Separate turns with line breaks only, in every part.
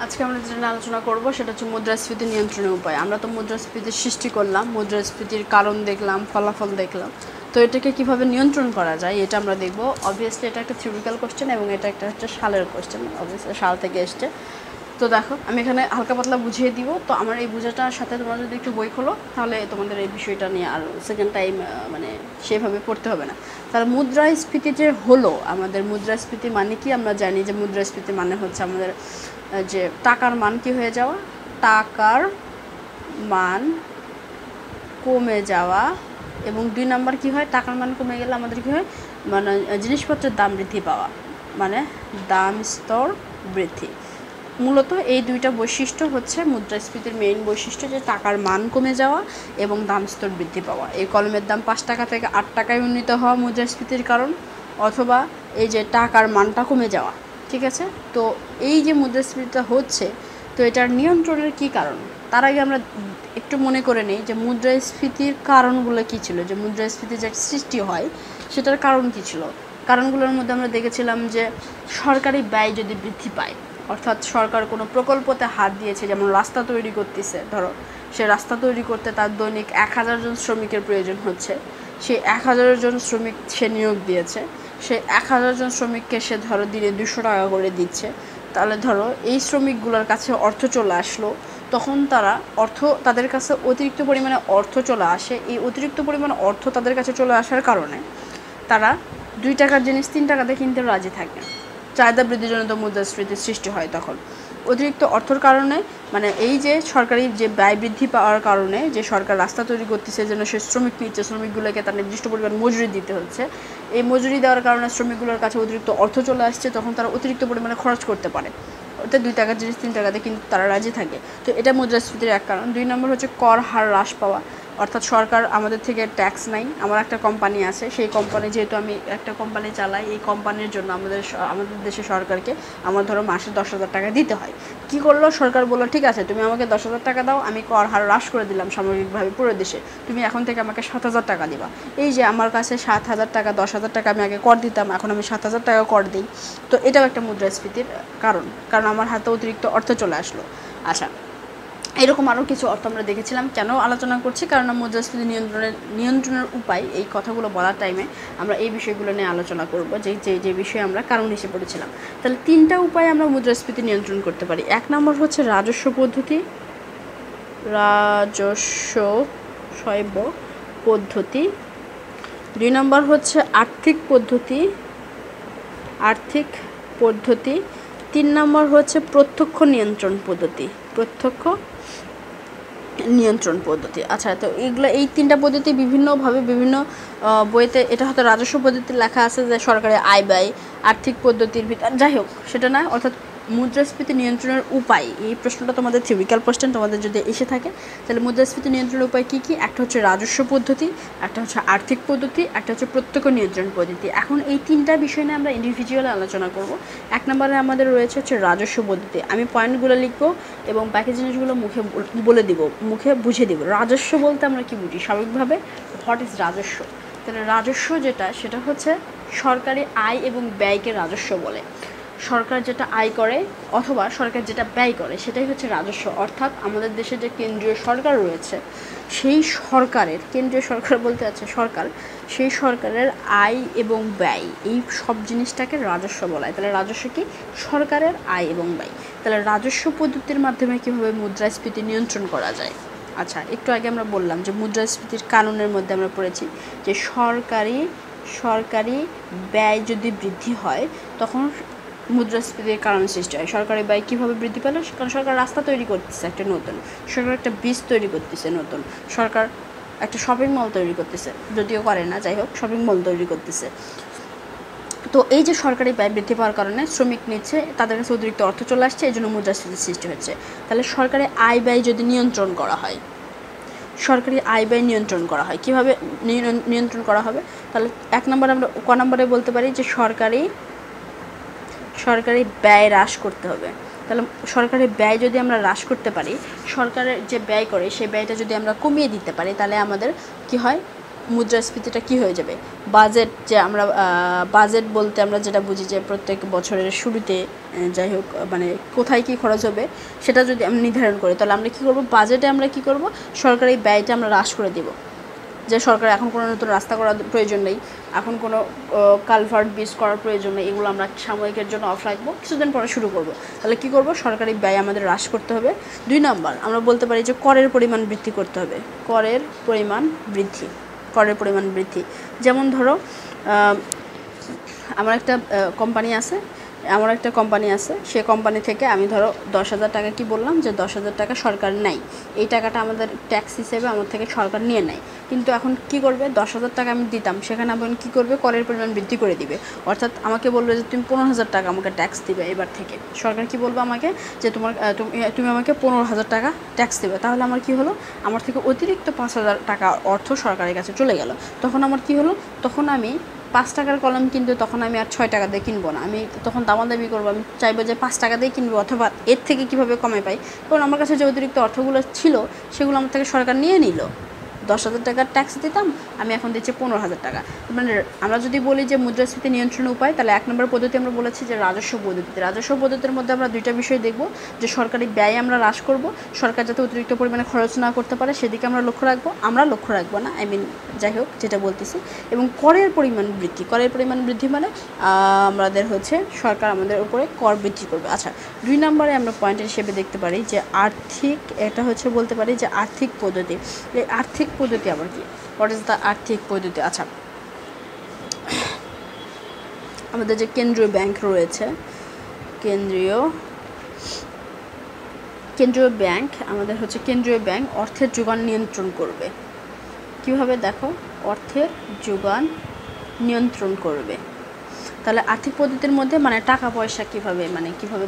আজকে আমরা যেটা আলোচনা করব সেটা হচ্ছে মুদ্রাস্ফীতি নিয়ন্ত্রণের উপায়। আমরা তো মুদ্রাস্ফীতির সৃষ্টি করলাম, মুদ্রাস্ফীতির কারণ দেখলাম, ফলাফল দেখলাম। তো এটাকে কিভাবে নিয়ন্ত্রণ করা যায় এটা আমরা দেখব। অবভিয়াসলি এটা একটা থিওরিক্যাল কোশ্চেন এবং এটা একটা হচ্ছে সালের কোশ্চেন, অবভিয়াসলি সাল থেকে এসছে। তো দেখো আমি এখানে হালকা পাতলা বুঝিয়ে দিব। তো আমার এই বোঝাটার সাথে তোমরা যদি একটু বই খোলো তাহলে তোমাদের এই বিষয়টা নিয়ে আর সেকেন্ড টাইম মানে সেভাবে পড়তে হবে না। তাহলে মুদ্রাস্ফীতি যে হলো, আমাদের মুদ্রাস্ফীতি মানে কি? আমরা জানি যে মুদ্রাস্ফীতি মানে হচ্ছে আমাদের যে টাকার মান কি হয়ে যাওয়া, টাকার মান কমে যাওয়া। এবং 2 নাম্বার কি হয়, টাকার মান কমে গেলে আমাদের কি হয়, মানে জিনিসপত্রের দাম বৃদ্ধি পাওয়া, মানে দাম স্তর বৃদ্ধি। মূলত এই দুইটা বৈশিষ্ট্য হচ্ছে মুদ্রাস্ফীতির মেইন বৈশিষ্ট্য, যে টাকার মান কমে যাওয়া এবং দাম স্তর বৃদ্ধি পাওয়া। এই কলমের দাম 5 টাকা থেকে 8 টাকায় উন্নীত হওয়া মুদ্রাস্ফীতির কারণ, অথবা এই যে টাকার মানটা কমে যাওয়া। ঠিক আছে, তো এই যে মুদ্রাস্ফীতিটা হচ্ছে, তো এটার নিয়ন্ত্রণের কি কারণ? তার আগে আমরা একটু মনে করে নিই যে মুদ্রাস্ফীতির কারণগুলো কী ছিল, যে মুদ্রাস্ফীতি যে সৃষ্টি হয় সেটার কারণ কী ছিল। কারণগুলোর মধ্যে আমরা দেখেছিলাম যে সরকারি ব্যয় যদি বৃদ্ধি পায়, অর্থাৎ সরকার কোনো প্রকল্পতে হাত দিয়েছে, যেমন রাস্তা তৈরি করতেছে, ধরো সে রাস্তা তৈরি করতে তার দৈনিক 1000 জন শ্রমিকের প্রয়োজন হচ্ছে, সে 1000 জন শ্রমিক সে নিয়োগ দিয়েছে, সে 1000 জন শ্রমিককে সে ধরো দিনে 200 টাকা করে দিচ্ছে। তাহলে ধরো এই শ্রমিকগুলোর কাছে অর্থ চলে আসলো, তখন তারা তাদের কাছে অতিরিক্ত পরিমাণে অর্থ চলে আসে। এই অতিরিক্ত পরিমাণে অর্থ তাদের কাছে চলে আসার কারণে তারা 2 টাকার জিনিস 3 টাকাতে কিনতে রাজি থাকে। চাহিদা বৃদ্ধিজনিত মুদ্রাস্ফীতির সৃষ্টি হয় তখন অতিরিক্ত অর্থের কারণে, মানে এই যে সরকারি যে ব্যয় বৃদ্ধি পাওয়ার কারণে যে সরকার রাস্তা তৈরি করতেছে, যেন সে শ্রমিক নিচ্ছে, শ্রমিকগুলোকে তার নির্দিষ্ট পরিমাণ মজুরি দিতে হচ্ছে। এই মজুরি দেওয়ার কারণে শ্রমিকগুলোর কাছে অতিরিক্ত অর্থ চলে আসছে, তখন তারা অতিরিক্ত পরিমাণে খরচ করতে পারে। ওটা 2 টাকার জিনিস 3 টাকাতে কিন্তু তারা রাজি থাকে। তো এটা মুদ্রাস্ফীতির এক কারণ। 2 নম্বর হচ্ছে কর হার হ্রাস পাওয়া, অর্থাৎ সরকার আমাদের থেকে ট্যাক্স নাই। আমার একটা কোম্পানি আছে, সেই কোম্পানি, যেহেতু আমি একটা কোম্পানি চালাই, এই কোম্পানির জন্য আমাদের দেশের সরকারকে আমার ধরো মাসে 10,000 টাকা দিতে হয়। কি করলো সরকার? বললো ঠিক আছে, তুমি আমাকে 10,000 টাকা দাও, আমি কর হার হ্রাস করে দিলাম সামগ্রিকভাবে পুরো দেশে, তুমি এখন থেকে আমাকে 7,000 টাকা দিবা। এই যে আমার কাছে 7,000 টাকা, 10,000 টাকা আমি আগে কর দিতাম, এখন আমি 7,000 টাকা কর দিই। তো এটাও একটা মুদ্রাস্ফীতির কারণ আমার হাতে অতিরিক্ত অর্থ চলে আসলো। আচ্ছা, এরকম আরও কিছু অর্থ আমরা দেখেছিলাম। কেন আলোচনা করছি? কারণ মুদ্রাস্ফীতি নিয়ন্ত্রণের উপায়, এই কথাগুলো বলার টাইমে আমরা এই বিষয়গুলো নিয়ে আলোচনা করব, যে বিষয়ে আমরা কারণ হিসেবে পড়েছিলাম। তাহলে 3টা উপায়ে আমরা মুদ্রাস্ফীতি নিয়ন্ত্রণ করতে পারি। 1 নম্বর হচ্ছে রাজস্ব পদ্ধতি, পদ্ধতি। 2 নম্বর হচ্ছে আর্থিক পদ্ধতি। 3 নম্বর হচ্ছে প্রত্যক্ষ নিয়ন্ত্রণ পদ্ধতি। আচ্ছা, তো এই 3টা পদ্ধতি বিভিন্নভাবে বিভিন্ন বইতে, এটা হয়তো রাজস্ব পদ্ধতি লেখা আছে যে সরকারি আয় ব্যয়, আর্থিক পদ্ধতির ভিতর, যাই হোক সেটা না। অর্থাৎ মুদ্রাস্ফীতি নিয়ন্ত্রণের উপায়, এই প্রশ্নটা তোমাদের থিওরিক্যাল কোশ্চেন তোমাদের যদি এসে থাকে, তাহলে মুদ্রাস্ফীতি নিয়ন্ত্রণের উপায় কী কী? একটা হচ্ছে রাজস্ব পদ্ধতি, একটা হচ্ছে আর্থিক পদ্ধতি, একটা হচ্ছে প্রত্যক্ষ নিয়ন্ত্রণ পদ্ধতি। এখন এই 3টা বিষয় নিয়ে আমরা ইন্ডিভিজুয়ালি আলোচনা করব। 1 নম্বরে আমাদের রয়েছে হচ্ছে রাজস্ব পদ্ধতি। আমি পয়েন্টগুলো লিখবো এবং বাকি জিনিসগুলো মুখে বলে দিব, মুখে বুঝিয়ে দিব। রাজস্ব বলতে আমরা কি বুঝি স্বাভাবিকভাবে? হোয়াট ইজ রাজস্ব? তাহলে রাজস্ব সেটা হচ্ছে সরকারি আয় এবং ব্যয়কে রাজস্ব বলে। সরকার যেটা আয় করে অথবা সরকার যেটা ব্যয় করে সেটাই হচ্ছে রাজস্ব। অর্থাৎ আমাদের দেশে যে কেন্দ্রীয় সরকার রয়েছে, সেই সরকারের, কেন্দ্রীয় সরকার বলতে আছে সরকার, সেই সরকারের আয় এবং ব্যয়, এই সব জিনিসটাকে রাজস্ব বলা হয়। তাহলে রাজস্ব কি? সরকারের আয় এবং ব্যয়। তাহলে রাজস্ব পদ্ধতির মাধ্যমে কীভাবে মুদ্রাস্ফীতি নিয়ন্ত্রণ করা যায়? আচ্ছা, একটু আগে আমরা বললাম যে মুদ্রাস্ফীতির কারণের মধ্যে আমরা পড়েছি যে সরকারি ব্যয় যদি বৃদ্ধি হয় তখন মুদ্রাস্ফীতির কারণ সৃষ্টি হয়। সরকারি ব্যয় কীভাবে বৃদ্ধি পেল? কারণ সরকার রাস্তা তৈরি করতেছে একটা নতুন, সরকার একটা ব্রিজ তৈরি করতেছে নতুন, সরকার একটা শপিং মল তৈরি করতেছে, যদিও করে না, যাই হোক শপিং মল তৈরি করতেছে। তো এই যে সরকারি ব্যয় বৃদ্ধি পাওয়ার কারণে শ্রমিক নিচ্ছে, তাদের কাছে অতিরিক্ত অর্থ চলে আসছে, এই জন্য মুদ্রাস্ফীতির সৃষ্টি হচ্ছে। তাহলে সরকারি আয় ব্যয় যদি নিয়ন্ত্রণ করা হয়, কীভাবে নিয়ন্ত্রণ করা হবে? তাহলে 1 নম্বরে আমরা নম্বরে বলতে পারি যে সরকারি ব্যয় হ্রাস করতে হবে। তাহলে সরকারি ব্যয় যদি আমরা হ্রাস করতে পারি, সরকারের যে ব্যয় করে সেই ব্যয়টা যদি আমরা কমিয়ে দিতে পারি, তাহলে আমাদের কি হয়? মুদ্রাস্ফীতিটা কি হয়ে যাবে? বাজেট যে আমরা বাজেট বলতে আমরা যেটা বুঝি যে প্রত্যেক বছরের শুরুতে যাই হোক মানে কোথায় কী খরচ হবে সেটা যদি আমরা নির্ধারণ করি, তাহলে আমরা কী করব, বাজেটে আমরা কী করব, সরকারি ব্যয়টা আমরা হ্রাস করে দেব। যে সরকার এখন কোনো নতুন রাস্তা করার প্রয়োজন নেই, এখন কোনো কালভার্ট ব্রিজ করার প্রয়োজন নেই, এগুলো আমরা সাময়িকের জন্য অফ রাখবো, কিছুদিন পরে শুরু করব। তাহলে কী করব, সরকারি ব্যয় আমাদের হ্রাস করতে হবে। 2 নম্বর আমরা বলতে পারি যে করের পরিমাণ বৃদ্ধি করতে হবে। করের পরিমাণ বৃদ্ধি যেমন ধরো আমার একটা কোম্পানি আছে, সে কোম্পানি থেকে আমি ধরো 10,000 টাকা, কি বললাম যে 10,000 টাকা সরকার নেয়, এই টাকাটা আমাদের ট্যাক্স হিসেবে আমার থেকে সরকার নিয়ে নেয়। কিন্তু এখন কি করবে, 10,000 টাকা আমি দিতাম, সেখানে আমি কী করবে, করের পরিমাণ বৃদ্ধি করে দিবে। অর্থাৎ আমাকে বলবে যে তুমি 15,000 টাকা আমাকে ট্যাক্স দিবে। এবার থেকে সরকার কি বলবে আমাকে যে তুমি আমাকে 15,000 টাকা ট্যাক্স দেবে। তাহলে আমার কি হলো, আমার থেকে অতিরিক্ত 5,000 টাকা অর্থ সরকারের কাছে চলে গেল। তখন আমার কি হলো, তখন আমি 5 টাকার কলম কিন্তু তখন আমি আর 6 টাকা দিয়ে কিনবো না, আমি তখন দামাদামি করবো। আমি চাইবো যে 5 টাকা দিয়ে কিনবো, অথবা এর থেকে কীভাবে কমে পাই, কারণ আমার কাছে যে অতিরিক্ত অর্থগুলো ছিল সেগুলো আমার থেকে সরকার নিয়ে নিল। 10,000 টাকার ট্যাক্স দিতাম, আমি এখন দিচ্ছি 15,000 টাকা। মানে আমরা যদি বলি যে মুদ্রাস্ফীতি নিয়ন্ত্রণের উপায়, তাহলে 1 নম্বর পদ্ধতি আমরা বলেছি যে রাজস্ব পদ্ধতির মধ্যে আমরা 2টা বিষয় দেখব, যে সরকারি ব্যয় আমরা হ্রাস করব, সরকার যাতে অতিরিক্ত পরিমাণে খরচ না করতে পারে সেদিকে আমরা লক্ষ্য রাখবো না, যাই হোক যেটা বলতেছি। এবং করের পরিমাণ বৃদ্ধি মানে আমাদের হচ্ছে সরকার আমাদের উপরে কর বৃদ্ধি করবে। আচ্ছা, 2 নম্বরে আমরা পয়েন্ট হিসেবে দেখতে পারি যে বলতে পারি যে আর্থিক পদ্ধতি। এই আর্থিক পদ্ধতি আবার কি, হোয়াট ইজ দ্য আর্থিক পদ্ধতি? আচ্ছা, আমাদের যে কেন্দ্রীয় ব্যাংক রয়েছে, কেন্দ্রীয় ব্যাংক অর্থের যোগান নিয়ন্ত্রণ করবে। কিভাবে দেখো, অর্থের যোগান নিয়ন্ত্রণ করবে। তাহলে আর্থিক পদ্ধতির মধ্যে মানে টাকা পয়সা কিভাবে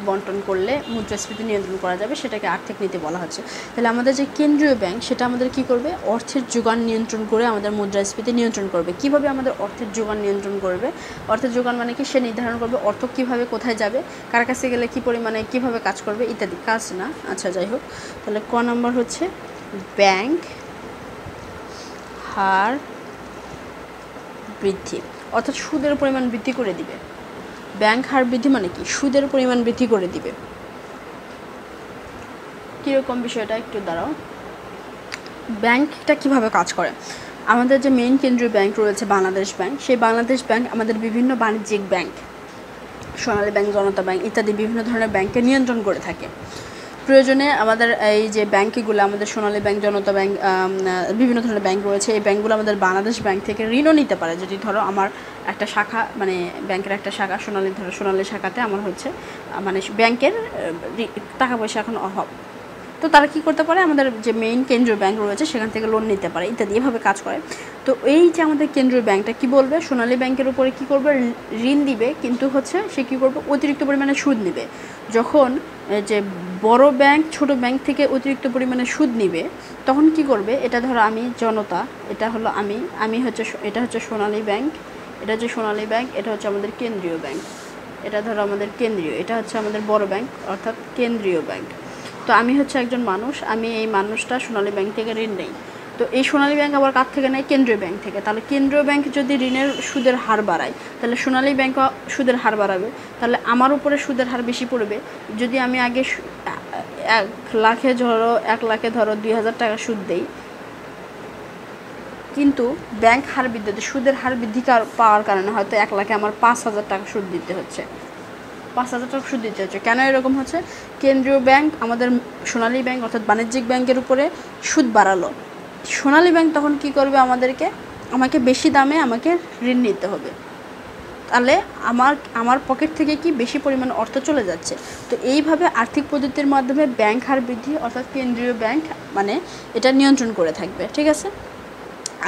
বন্টন করলে মুদ্রাস্ফীতি নিয়ন্ত্রণ করা যাবে সেটাকে আর্থিক নীতি বলা হচ্ছে। তাহলে আমাদের যে কেন্দ্রীয় ব্যাংক সেটা আমাদের কি করবে, অর্থের যোগান নিয়ন্ত্রণ করে আমাদের মুদ্রাস্ফীতি নিয়ন্ত্রণ করবে। কিভাবে আমাদের অর্থের যোগান নিয়ন্ত্রণ করবে, অর্থের যোগান মানে কি, সে নির্ধারণ করবে অর্থ কিভাবে কোথায় যাবে, কার কাছে গেলে কি পরিমাণে কিভাবে কাজ করবে ইত্যাদি। কাজ না, আচ্ছা যাই হোক। তাহলে ক নম্বর হচ্ছে ব্যাংক হার বৃদ্ধি, অর্থাৎ সুদের পরিমাণ বৃদ্ধি করে দিবে। ব্যাংক হার বৃদ্ধি মানে কি, সুদের পরিমাণ বৃদ্ধি করে দিবে। কীরকম বিষয়টা একটু দাঁড়াও। ব্যাংকটা কিভাবে কাজ করে, আমাদের যে মেইন কেন্দ্রীয় ব্যাংক রয়েছে বাংলাদেশ ব্যাংক, সেই বাংলাদেশ ব্যাংক আমাদের বিভিন্ন বাণিজ্যিক ব্যাংক, সোনালী ব্যাংক, জনতা ব্যাংক ইত্যাদি বিভিন্ন ধরনের ব্যাংককে নিয়ন্ত্রণ করে থাকে। প্রয়োজনে আমাদের এই যে ব্যাংকগুলো, আমাদের সোনালী ব্যাংক, জনতা ব্যাংক, বিভিন্ন ধরনের ব্যাংক রয়েছে, এই ব্যাংকগুলো আমাদের বাংলাদেশ ব্যাংক থেকে ঋণও নিতে পারে। যদি ধরো আমার একটা শাখা, মানে ব্যাংকের একটা শাখা সোনালী শাখাতে আমার হচ্ছে মানে ব্যাংকের টাকা পয়সা এখন অভাব, তো তারা কি করতে পারে, আমাদের যে মেইন কেন্দ্রীয় ব্যাংক রয়েছে সেখান থেকে লোন নিতে পারে ইত্যাদি, এভাবে কাজ করে। তো এই যে আমাদের কেন্দ্রীয় ব্যাংকটা কি বলবে, সোনালী ব্যাংকের উপরে কি করবে, ঋণ দিবে, কিন্তু হচ্ছে সে কী করবে, অতিরিক্ত পরিমাণে সুদ নিবে। যখন যে বড় ব্যাংক ছোট ব্যাংক থেকে অতিরিক্ত পরিমাণে সুদ নিবে, তখন কি করবে, এটা ধরো আমি জনতা, এটা হলো আমি হচ্ছে, এটা হচ্ছে সোনালী ব্যাংক, এটা হচ্ছে সোনালী ব্যাংক, এটা হচ্ছে আমাদের কেন্দ্রীয় ব্যাংক, এটা ধরো আমাদের কেন্দ্রীয়, এটা হচ্ছে আমাদের বড় ব্যাংক অর্থাৎ কেন্দ্রীয় ব্যাংক। তো আমি হচ্ছে একজন মানুষ, আমি এই মানুষটা সোনালী ব্যাংক থেকে ঋণ নেই। তো এই সোনালী ব্যাংক আবার কার থেকে নেয়, কেন্দ্রীয় ব্যাংক থেকে। তাহলে কেন্দ্রীয় ব্যাংক যদি ঋণের সুদের হার বাড়ায়, তাহলে সোনালী ব্যাংকও সুদের হার বাড়াবে, তাহলে আমার উপরে সুদের হার বেশি পড়বে। যদি আমি আগে 1 লাখে ধরো 2,000 টাকা সুদ দেই, কিন্তু ব্যাংক হার বৃদ্ধি, সুদের হার বৃদ্ধি পাওয়ার কারণে হয়তো 1 লাখে আমার 5,000 টাকা সুদ দিতে হচ্ছে, 5,000 টাকা সুদ দিতে হচ্ছে। কেন এরকম হচ্ছে, কেন্দ্রীয় ব্যাংক আমাদের সোনালী ব্যাংক অর্থাৎ বাণিজ্যিক ব্যাংকের উপরে সুদ বাড়ালো, সোনালী ব্যাংক তখন কি করবে, আমাকে বেশি দামে আমাকে ঋণ নিতে হবে, তাহলে আমার পকেট থেকে কি বেশি পরিমাণ অর্থ চলে যাচ্ছে। তো এইভাবে আর্থিক পদ্ধতির মাধ্যমে ব্যাংক হার বৃদ্ধি অর্থাৎ কেন্দ্রীয় ব্যাংক মানে এটা নিয়ন্ত্রণ করে থাকবে, ঠিক আছে।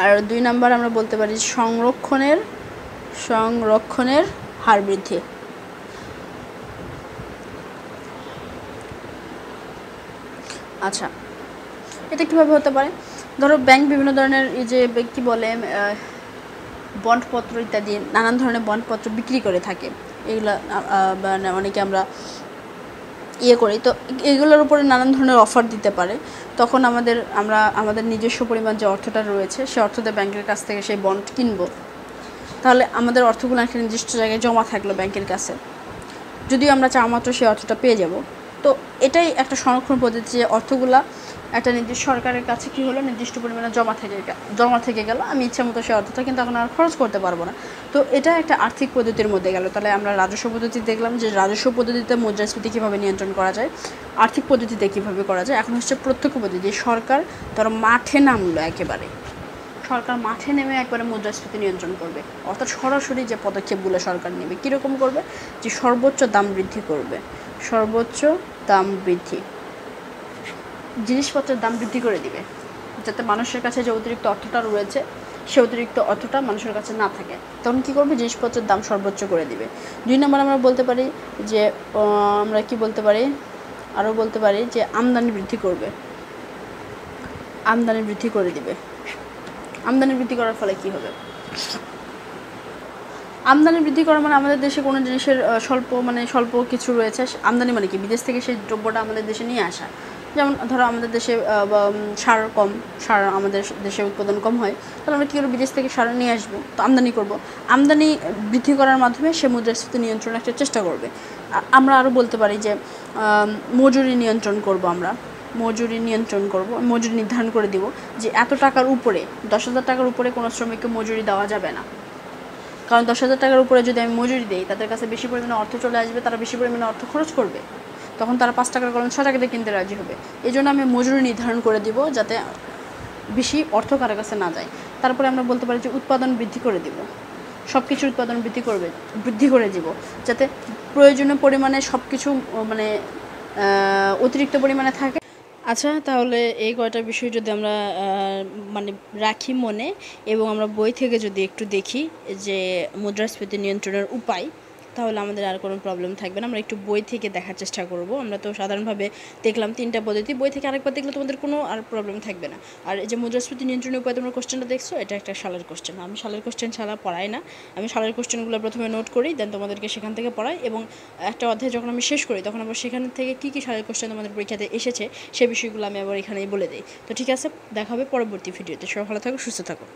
আর 2 নম্বর আমরা বলতে পারি সংরক্ষণের হার বৃদ্ধি। আচ্ছা, এটা কীভাবে হতে পারে, ধরো ব্যাংক বিভিন্ন ধরনের এই যে কী বলে বন্ডপত্র ইত্যাদি নানান ধরনের বন্ডপত্র বিক্রি করে থাকে, এগুলো অনেকে আমরা করি, তো এগুলোর উপরে নানান ধরনের অফার দিতে পারে। তখন আমাদের নিজস্ব পরিমাণ যে অর্থটা রয়েছে সে অর্থতে ব্যাংকের কাছ থেকে সেই বন্ড কিনবো। তাহলে আমাদের অর্থগুলো একটা নির্দিষ্ট জায়গায় জমা থাকলো ব্যাংকের কাছে, যদিও আমরা চাওয়া মাত্র সেই অর্থটা পেয়ে যাব। তো এটাই একটা সংরক্ষণ পদ্ধতি, যে অর্থগুলা একটা নির্দিষ্ট সরকারের কাছে কী হলো, নির্দিষ্ট পরিমাণে জমা থেকে গেল, আমি ইচ্ছা মতো সেই অর্থটা কিন্তু এখন আর খরচ করতে পারবো না। তো এটা একটা আর্থিক পদ্ধতির মধ্যে গেল। তাহলে আমরা রাজস্ব পদ্ধতি দেখলাম যে রাজস্ব পদ্ধতিতে মুদ্রাস্ফীতি কীভাবে নিয়ন্ত্রণ করা যায়, আর্থিক পদ্ধতিতে কীভাবে করা যায়। এখন হচ্ছে প্রত্যক্ষ পদ্ধতি, সরকার ধরো মাঠে নামলো, একেবারে সরকার মাঠে নেমে একবারে মুদ্রাস্ফীতি নিয়ন্ত্রণ করবে, অর্থাৎ সরাসরি যে পদক্ষেপগুলো সরকার নেবে কীরকম করবে, যে সর্বোচ্চ দাম বৃদ্ধি করবে, সর্বোচ্চ দাম বৃদ্ধি, জিনিসপত্রের দাম বৃদ্ধি করে দিবে, যাতে মানুষের কাছে যে অতিরিক্ত অর্থটা রয়েছে সে অতিরিক্ত অর্থটা মানুষের কাছে না থাকে। তখন কী করবে, জিনিসপত্রের দাম সর্বোচ্চ করে দিবে। 2 নম্বর আমরা বলতে পারি যে আমরা কি বলতে পারি, আরও বলতে পারি যে আমদানি বৃদ্ধি করবে, আমদানি বৃদ্ধি করে দিবে। আমদানি বৃদ্ধি করার ফলে কী হবে, আমদানি বৃদ্ধি করা মানে আমাদের দেশে কোনো জিনিসের স্বল্প কিছু রয়েছে, আমদানি মানে কি, বিদেশ থেকে সেই দ্রব্যটা আমাদের দেশে নিয়ে আসা। যেমন ধরো আমাদের দেশে সার আমাদের দেশে উৎপাদন কম হয়, তাহলে আমরা কী করবো, বিদেশ থেকে সার নিয়ে আসবো, তো আমদানি করব। আমদানি বৃদ্ধি করার মাধ্যমে সে মুদ্রাস্ফীতি নিয়ন্ত্রণের একটা চেষ্টা করবে। আমরা আরও বলতে পারি যে মজুরি নিয়ন্ত্রণ করব, আমরা মজুরি নির্ধারণ করে দিব যে এত টাকার উপরে, 10,000 টাকার উপরে কোনো শ্রমিককে মজুরি দেওয়া যাবে না। কারণ 10,000 টাকার উপরে যদি আমি মজুরি দিই, তাদের কাছে বেশি পরিমাণে অর্থ চলে আসবে, তারা বেশি পরিমাণে অর্থ খরচ করবে, তখন তারা 5 টাকার কলম 6 টাকাতে কিনতে রাজি হবে। এই জন্য আমি মজুরি নির্ধারণ করে দিব যাতে বেশি অর্থ কারো কাছে না যায়। তারপরে আমরা বলতে পারি যে উৎপাদন বৃদ্ধি করে দিব, সব কিছুর উৎপাদন বৃদ্ধি করে দিব, যাতে প্রয়োজনীয় পরিমাণে সব কিছু অতিরিক্ত পরিমাণে থাকে। আচ্ছা, তাহলে এই কয়টা বিষয় যদি আমরা রাখি মনে, এবং আমরা বই থেকে যদি একটু দেখি যে মুদ্রাস্ফীতি নিয়ন্ত্রণের উপায়, তাহলে আমাদের আর কোনো প্রবলেম থাকবে না। আমরা একটু বই থেকে দেখার চেষ্টা করব। আমরা তো সাধারণভাবে দেখলাম 3টা পদ্ধতি, বই থেকে আরেকবার দেখলে তোমাদের কোনো আর প্রবলেম থাকবে না। আর এই যে মুদ্রাস্ফীতি নিয়ন্ত্রণের উপায় তোমরা কোশ্চেনটা দেখছো, এটা একটা সালের কোশ্চেন। আমি সালের কোশ্চেন ছাড়া পড়াই না, আমি সালের কোশ্চেনগুলো প্রথমে নোট করি, দেন তোমাদেরকে সেখান থেকে পড়াই, এবং একটা অধ্যায় যখন আমি শেষ করি তখন আবার সেখান থেকে কী কী সালের কোশ্চেন তোমাদের পরীক্ষাতে এসেছে সেই বিষয়গুলো আমি আবার এখানেই বলে দিই। তো ঠিক আছে, দেখা হবে পরবর্তী ভিডিওতে। সবাই ভালো থাকো, সুস্থ থাকো।